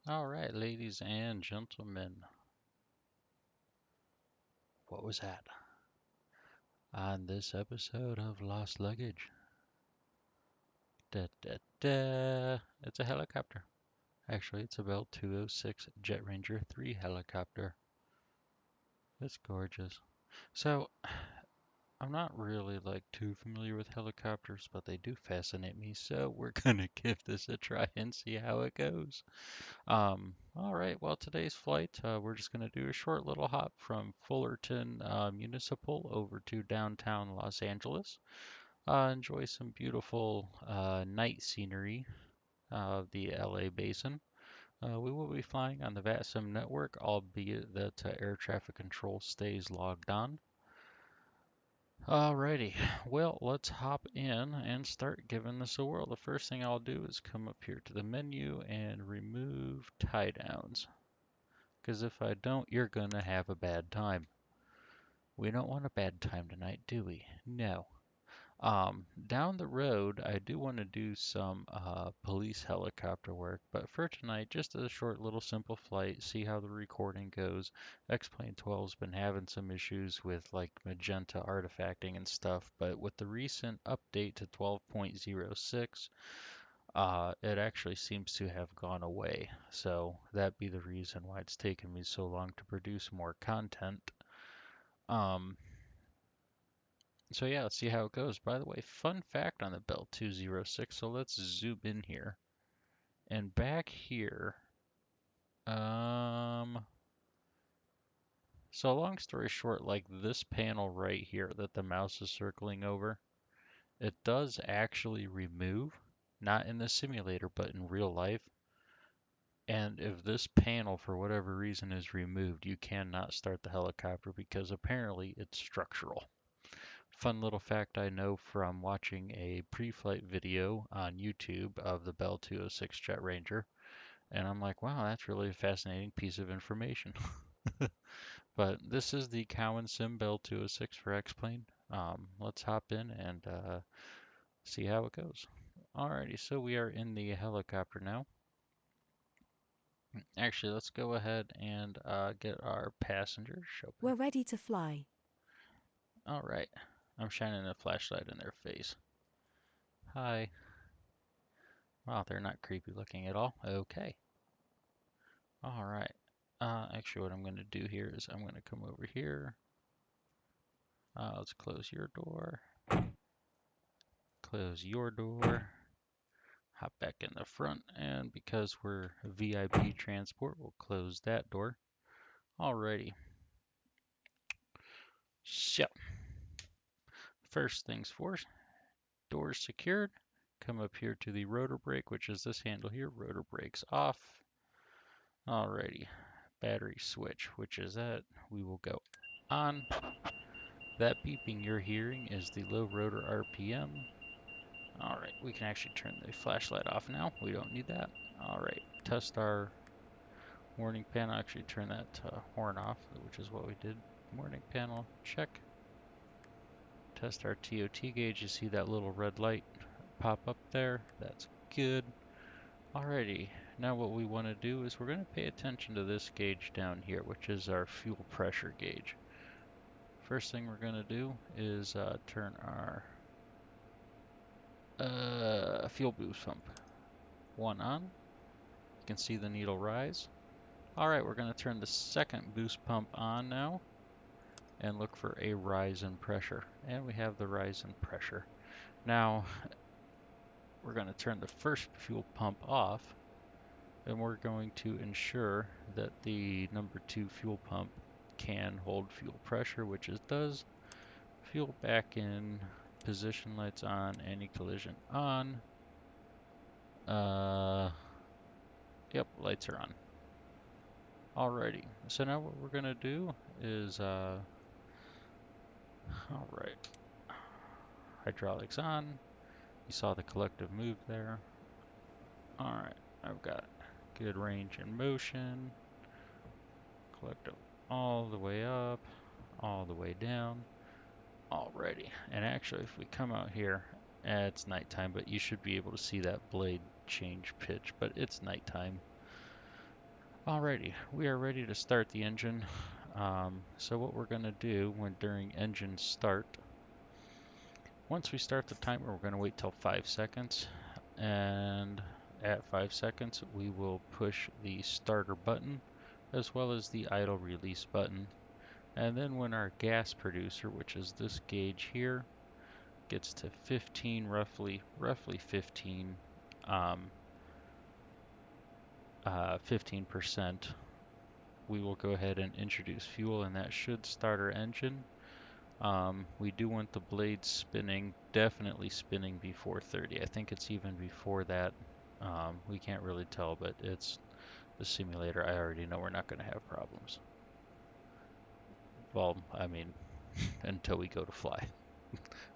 All right, ladies and gentlemen, what was that? On this episode of Lost Luggage, da, da, da, it's a helicopter. Actually, it's a Bell 206 Jet Ranger 3 helicopter. It's gorgeous. So, I'm not really too familiar with helicopters, but they do fascinate me. So, we're gonna give this a try and see how it goes. All right, well, today's flight, we're just going to do a short little hop from Fullerton Municipal over to downtown Los Angeles. Enjoy some beautiful night scenery of the LA basin. We will be flying on the VATSIM network, albeit that air traffic control stays logged on. Alrighty, well, let's hop in and start giving this a whirl. The first thing I'll do is come up here to the menu and remove tie downs. Because if I don't, you're going to have a bad time. We don't want a bad time tonight, do we? No. Down the road, I do want to do some police helicopter work, but for tonight, just a short little simple flight, see how the recording goes. Xplane 12's been having some issues with magenta artifacting and stuff, but with the recent update to 12.06, it actually seems to have gone away. So that be the reason why it's taken me so long to produce more content. Um, so yeah, let's see how it goes. By the way, fun fact on the Bell 206. So let's zoom in here. And back here, um, so long story short, like this panel right here that the mouse is circling over, it does actually remove, not in the simulator, but in real life. And if this panel, for whatever reason, is removed, you cannot start the helicopter because apparently it's structural. Fun little fact I know from watching a pre-flight video on YouTube of the Bell 206 Jet Ranger. And I'm like, wow, that's really a fascinating piece of information. But this is the Cowansim Bell 206 for Xplane. Let's hop in and see how it goes. Alrighty, so we are in the helicopter now. Actually, let's go ahead and get our passengers. We're ready to fly. All right. I'm shining a flashlight in their face. Hi. Wow, they're not creepy looking at all. Okay. All right. Actually, what I'm going to do here is I'm going to come over here. Let's close your door. Close your door. Hop back in the front. And because we're VIP transport, we'll close that door. Alrighty. So, first things first, doors secured. Come up here to the rotor brake, which is this handle here. Rotor brakes off. Alrighty. Battery switch, which is that. We will go on. That beeping you're hearing is the low rotor RPM. Alright, we can actually turn the flashlight off now. We don't need that. Alright, test our warning panel. Actually turn that horn off, which is what we did. Warning panel, check. Test our TOT gauge. You see that little red light pop up there. That's good. Alrighty, now what we want to do is we're going to pay attention to this gauge down here, which is our fuel pressure gauge. First thing we're going to do is turn our fuel boost pump one on. You can see the needle rise. Alright, we're going to turn the second boost pump on now and look for a rise in pressure. And we have the rise in pressure. Now, we're going to turn the first fuel pump off and we're going to ensure that the number 2 fuel pump can hold fuel pressure, which it does. Fuel back in, position lights on, anti-collision on. Yep, lights are on. Alrighty, so now what we're gonna do is, alright, hydraulics on. You saw the collective move there. Alright, I've got good range in motion. Collective all the way up, all the way down. Alrighty, and actually if we come out here, it's nighttime, but you should be able to see that blade change pitch, but it's nighttime. Alrighty, we are ready to start the engine. So what we're going to do during engine start, once we start the timer, we're going to wait till 5 seconds, and at 5 seconds we will push the starter button as well as the idle release button. And then when our gas producer, which is this gauge here, gets to 15, roughly 15, 15%, we will go ahead and introduce fuel, and that should start our engine. We do want the blades spinning, definitely spinning before 30. I think it's even before that. We can't really tell, but it's the simulator. I already know we're not going to have problems. Well, I mean, until we go to fly.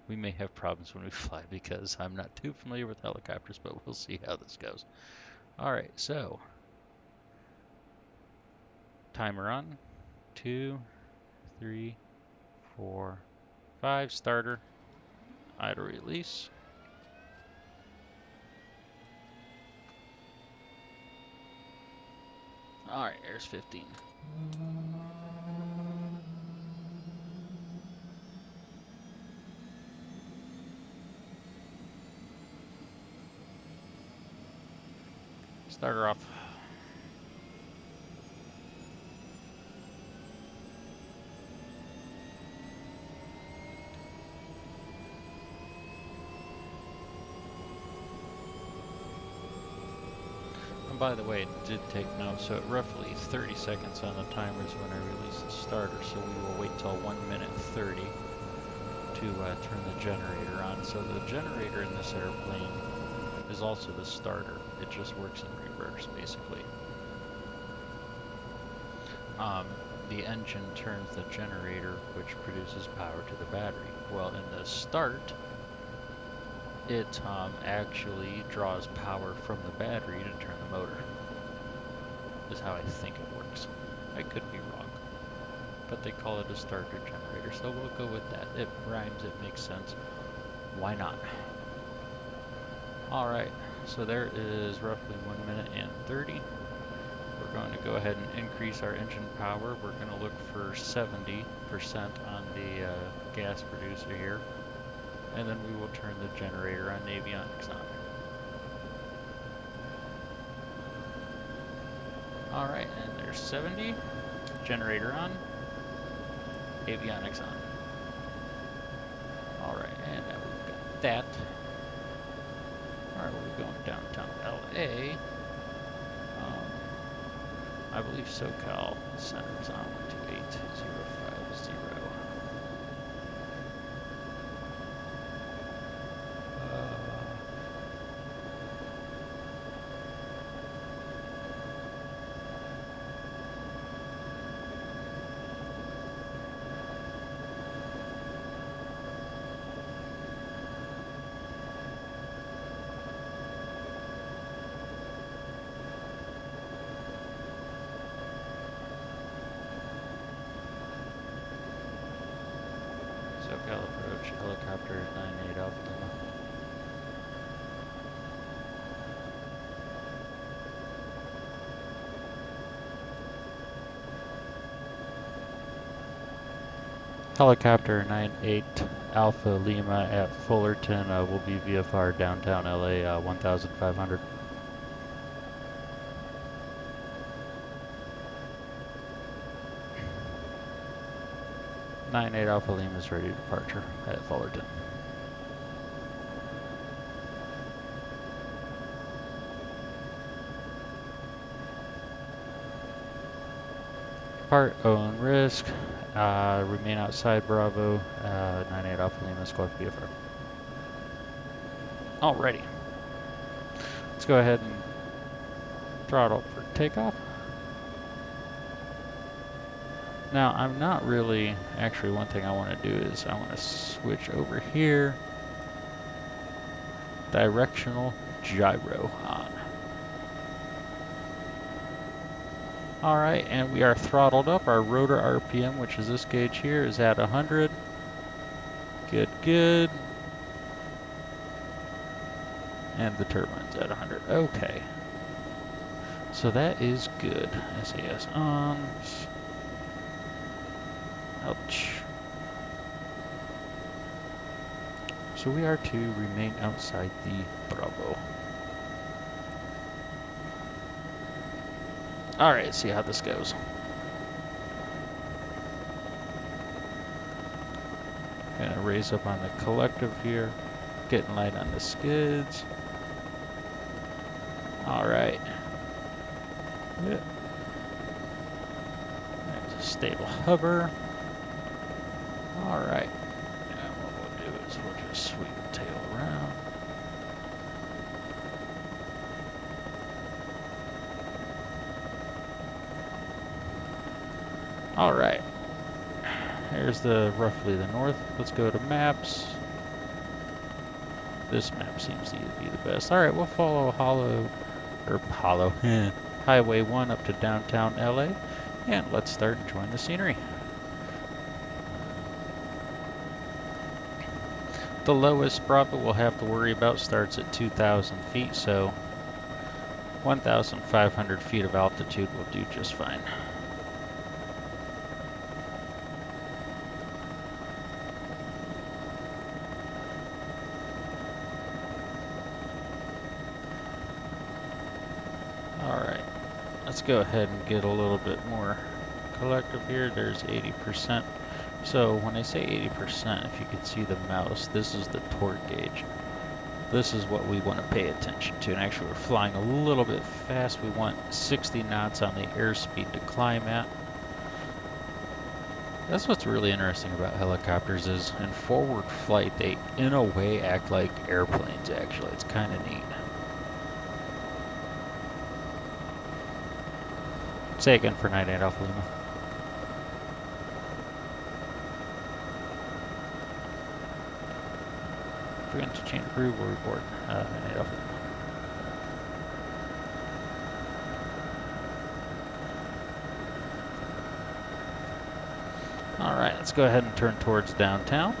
We may have problems when we fly because I'm not too familiar with helicopters, but we'll see how this goes. Alright, so timer on. 2, 3, 4, 5. Starter. Idle release. Alright, there's 15. Starter off. And by the way, it did take note, so at roughly 30 seconds on the timer is when I release the starter, so we will wait till 1 minute 30 to turn the generator on. So the generator in this airplane is also the starter. It just works in reverse, basically. The engine turns the generator, which produces power to the battery. Well, in the start, it actually draws power from the battery to turn the motor. Is how I think it works. I could be wrong, but they call it a starter generator, so we'll go with that. It rhymes, it makes sense. Why not? Alright, so there is roughly 1 minute and 30. We're going to go ahead and increase our engine power. We're going to look for 70% on the gas producer here, and then we will turn the generator on, avionics on. Alright, and there's 70, generator on, avionics on. Alright, and now we've got that. Alright, we're going downtown LA. I believe SoCal Center is on 128050. SoCal approach, helicopter 98 Alpha Lima. Helicopter 98 Alpha Lima at Fullerton will be VFR downtown LA 1500. 98 Alpha Lima is ready to departure at Fullerton. Depart, own risk, remain outside Bravo, 98 Alpha Lima, squawk VFR. Alrighty. Let's go ahead and throttle for takeoff. Now, I'm not really, actually one thing I want to do is I want to switch over here, directional gyro on. Alright, and we are throttled up. Our rotor RPM, which is this gauge here, is at 100. Good, good. And the turbine's at 100. Okay. So that is good. SAS on. Ouch. So we are to remain outside the Bravo. Alright, see how this goes. Gonna raise up on the collective here. Getting light on the skids. Alright. Yeah. That's a stable hover. Alright. And what we'll do is we'll just sweep the tail around. Alright. Here's roughly the north. Let's go to maps. This map seems to be the best. Alright, we'll follow Highway 1 up to downtown LA. And let's start enjoying the scenery. The lowest Bravo we'll have to worry about starts at 2,000 feet, so 1,500 feet of altitude will do just fine. Alright, let's go ahead and get a little bit more collective here. There's 80%. So when I say 80%, if you can see the mouse, this is the torque gauge. This is what we want to pay attention to. And actually we're flying a little bit fast. We want 60 knots on the airspeed to climb at. That's what's really interesting about helicopters is in forward flight, they in a way act like airplanes actually. It's kind of neat. Say again for 98 Alpha Lima. Forgetting to change crew, we'll report 98 Alpha Lima. Alright, let's go ahead and turn towards downtown.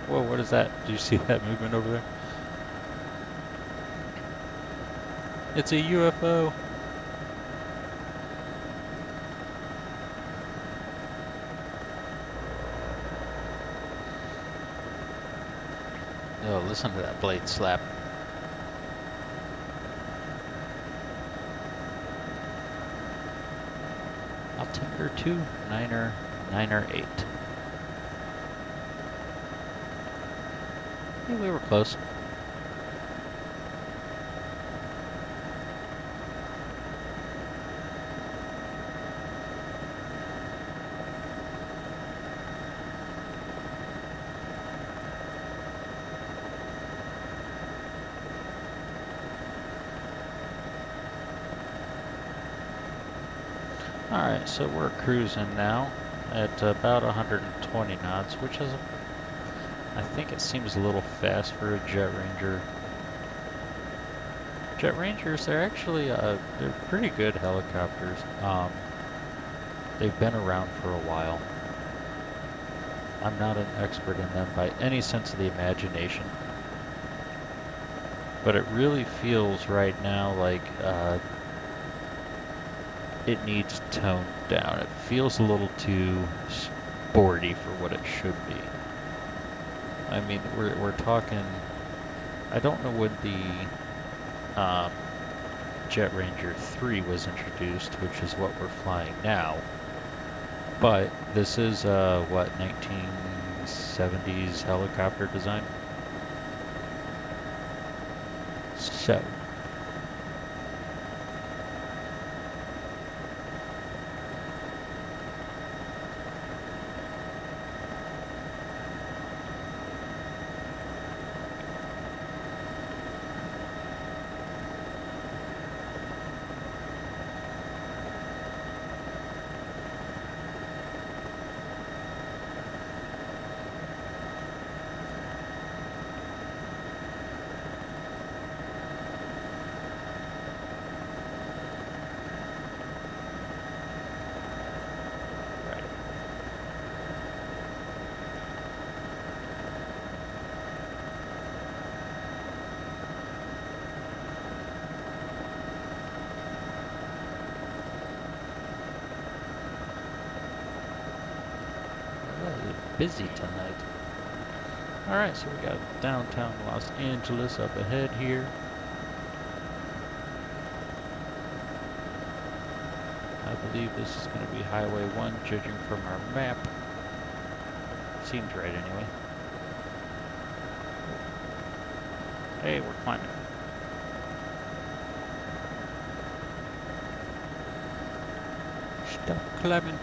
Whoa, what is that? Do you see that movement over there? It's a UFO. Oh, listen to that blade slap. Altimeter 2, 9er, 9er 8. Yeah, we were close. Alright, so we're cruising now at about 120 knots, which is, I think it seems a little fast for a Jet Ranger. Jet Rangers, they're actually, they're pretty good helicopters. They've been around for a while. I'm not an expert in them by any sense of the imagination. But it really feels right now like, it needs toned down. It feels a little too sporty for what it should be. I mean, we're talking. I don't know when the Jet Ranger 3 was introduced, which is what we're flying now. But this is what, 1970s helicopter design. So. busy tonight. Alright, so we got downtown Los Angeles up ahead here. I believe this is going to be Highway 1, judging from our map. Seems right anyway. Hey, we're climbing. Stop climbing.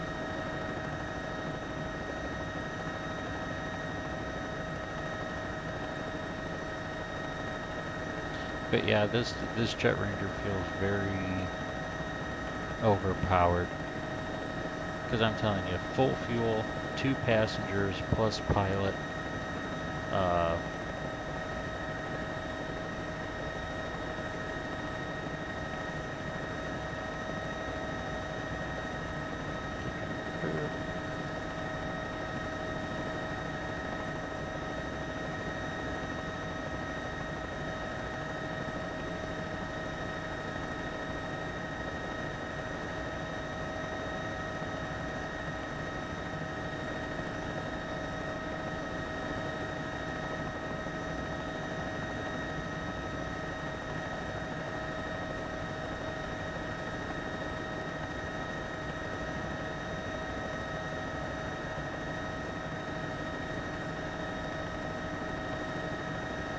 But yeah, this Jet Ranger feels very overpowered. Because I'm telling you, full fuel, 2 passengers plus pilot.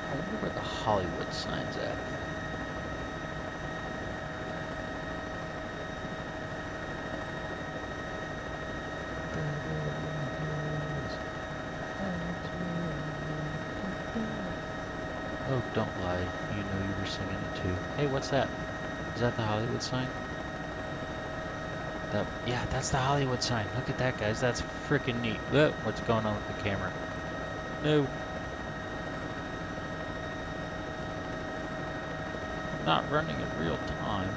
I wonder where the Hollywood sign's at. Oh, don't lie. You know you were singing it too. Hey, what's that? Is that the Hollywood sign? Yeah, that's the Hollywood sign. Look at that, guys. That's freaking neat. Whoa, what's going on with the camera? No. Not running in real time.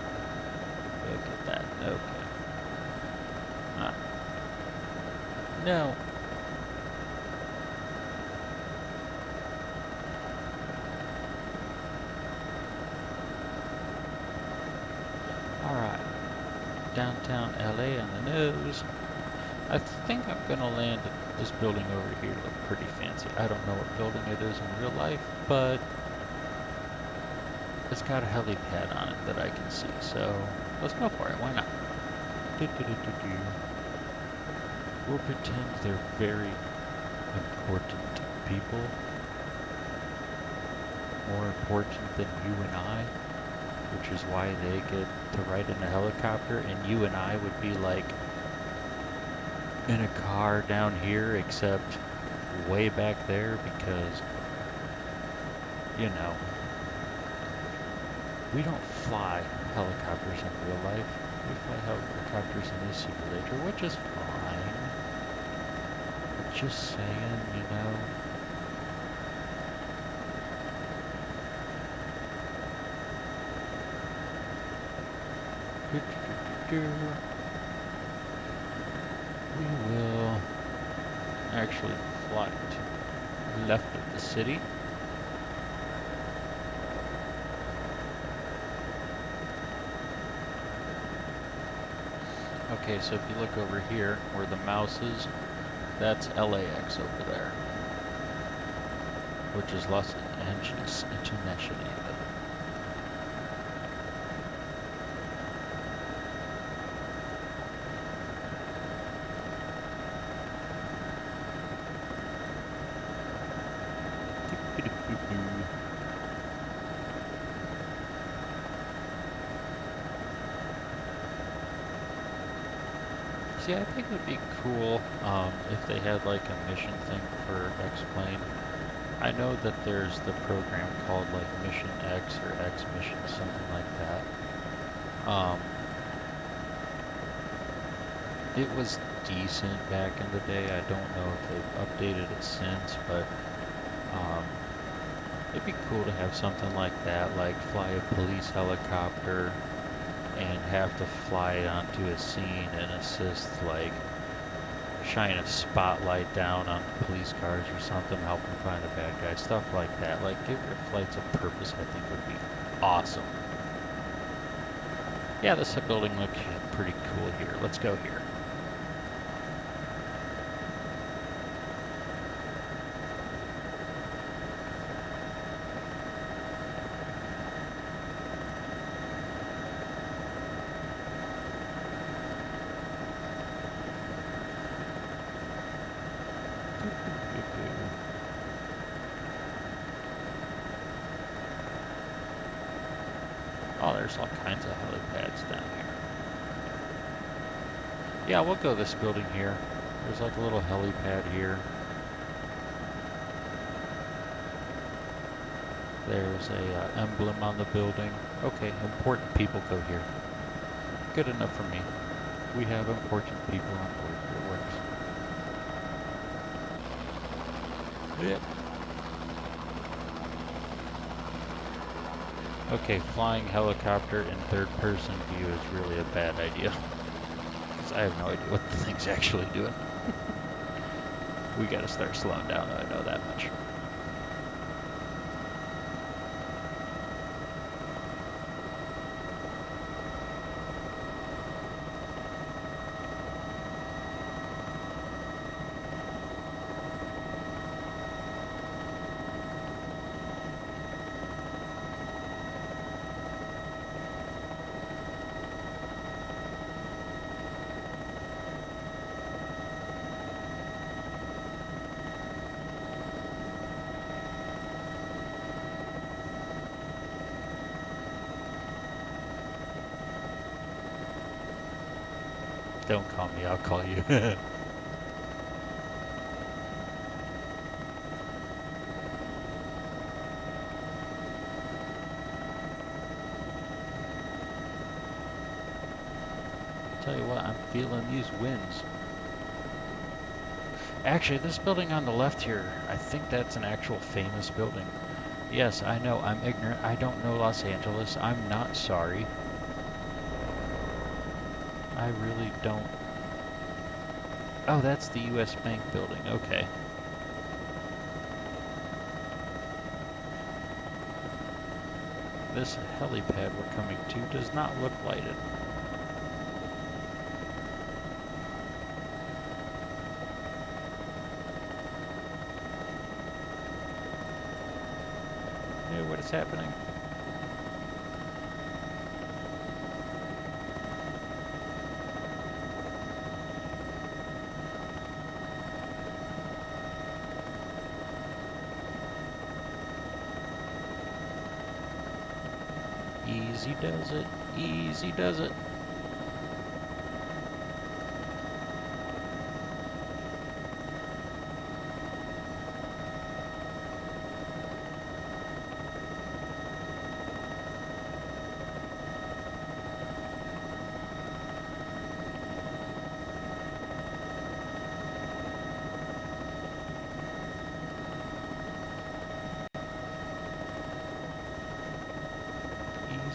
Look at that. Okay. No. Alright. Downtown LA on the nose. I think I'm gonna land at this building over here. Look pretty fancy. I don't know what building it is in real life, but it's got a helipad on it that I can see. So let's go for it. Why not? We'll pretend they're very important people. More important than you and I, which is why they get to ride in a helicopter, and you and I would be like in a car down here, except way back there, because, you know, we don't fly helicopters in real life. We fly helicopters in this simulator, which is fine. But just saying, you know. We will actually fly to left of the city. Okay, so if you look over here where the mouse is, that's LAX over there, which is Los Angeles International. See, I think it would be cool if they had like a mission thing for Xplane. I know that there's the program called like Mission X or X Mission, something like that. It was decent back in the day. I don't know if they've updated it since, but it'd be cool to have something like that, like fly a police helicopter and have to fly onto a scene and assist, like shine a spotlight down on police cars or something, help them find the bad guy, stuff like that. Like, give your flights a purpose, I think would be awesome. Yeah, this building looks pretty cool here. Let's go here. there's all kinds of helipads down here. Yeah, we'll go this building here. There's like a little helipad here. There's a emblem on the building. Okay, important people go here. Good enough for me. We have important people on board. It works. Yep. Okay, flying helicopter in third-person view is really a bad idea. Because I have no idea what the thing's actually doing. We gotta start slowing down, though, I know that much. Don't call me, I'll call you. Tell you what, I'm feeling these winds. Actually, this building on the left here, I think that's an actual famous building. Yes, I know, I'm ignorant. I don't know Los Angeles. I'm not sorry. I really don't. Oh, that's the US Bank building. Okay. This helipad we're coming to does not look lighted. Hey, what is happening? Easy does it. Easy does it.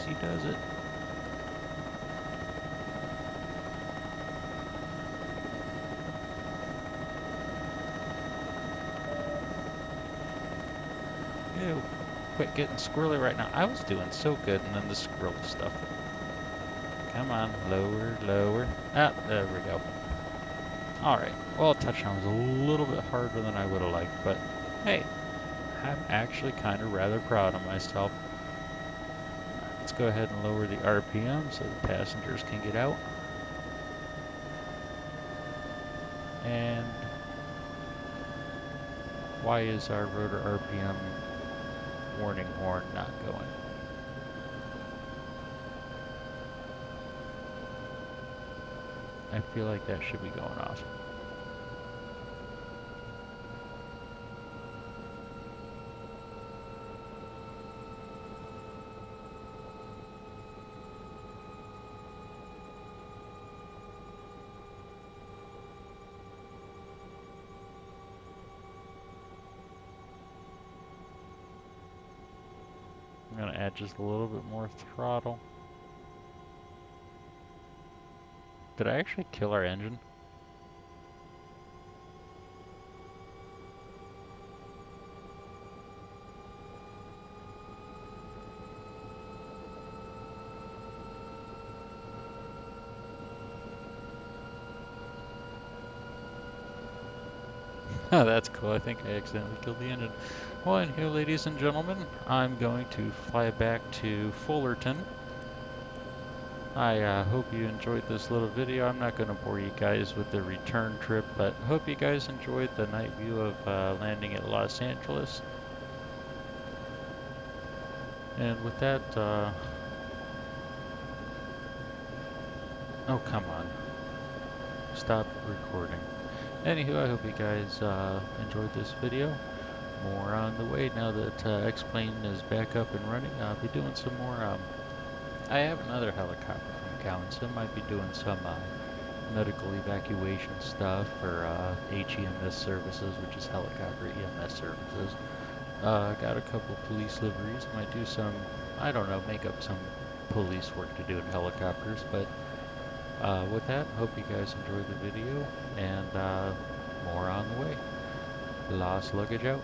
Easy does it. Ew. Quit getting squirrely right now. I was doing so good, and then the squirrely stuff. Come on, lower, lower. Ah, there we go. Alright, well, touchdown was a little bit harder than I would have liked, but hey, I'm actually kind of rather proud of myself. Let's go ahead and lower the RPM so the passengers can get out. And why is our rotor RPM warning horn not going? I feel like that should be going off. I'm going to add just a little bit more throttle. Did I actually kill our engine? Oh, that's cool. I think I accidentally killed the engine. Well, and here, ladies and gentlemen, I'm going to fly back to Fullerton. I hope you enjoyed this little video. I'm not going to bore you guys with the return trip, but hope you guys enjoyed the night view of landing at Los Angeles. And with that, Oh, come on. Stop recording. Anywho, I hope you guys enjoyed this video. More on the way now that Xplane is back up and running. I'll be doing some more. I have another helicopter from Cowansim. Might be doing some medical evacuation stuff for HEMS services, which is helicopter EMS services. Got a couple police liveries. Might do some, I don't know, make up some police work to do in helicopters. But with that, hope you guys enjoyed the video, and more on the way. Lost luggage out.